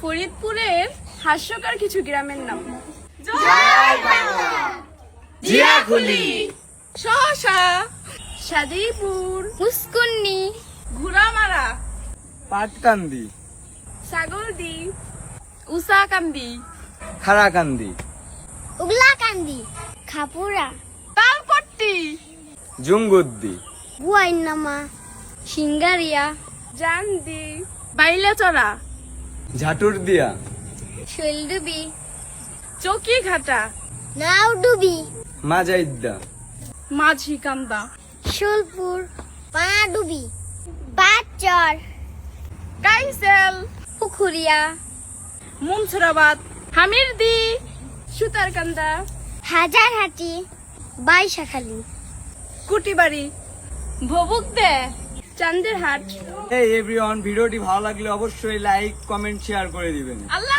ফরিদপুরের হাস্যকর কিছু গ্রামের নাম: জিয়াখুলি, সহসা, সাদিপুর, মুস্কুন্নি, ঘুরামারা, পাটকান্দি, ছাগলদি, উষাকান্দি, খারাকান্দি, উগলাকান্দি, খাপুরা, তালপট্টি, জুঙ্গুদ্দি, বুয়াইনামা, সিঙ্গারিয়া, জান্দি, বাইলাচড়া, ঝাটুরদিয়া, শৈলডুবি, চকিঘাটা, নাওডুবি, মাজাইদ্দা, মাঝিকান্দা, শুলপুর, পানাডুবি, বাদচর, কাইসেল, পুখুরিয়া, মুনসুরাবাদ, হামিরদি, সুতারকান্দা, হাজারহাটি, বাইশাখালী। কুটিবাড়ি, ভবুকদে, চান্দেরহাট। এই এভরিওয়ান, ভিডিওটি ভালো লাগলে অবশ্যই লাইক, কমেন্ট, শেয়ার করে দিবেন। আল্লাহ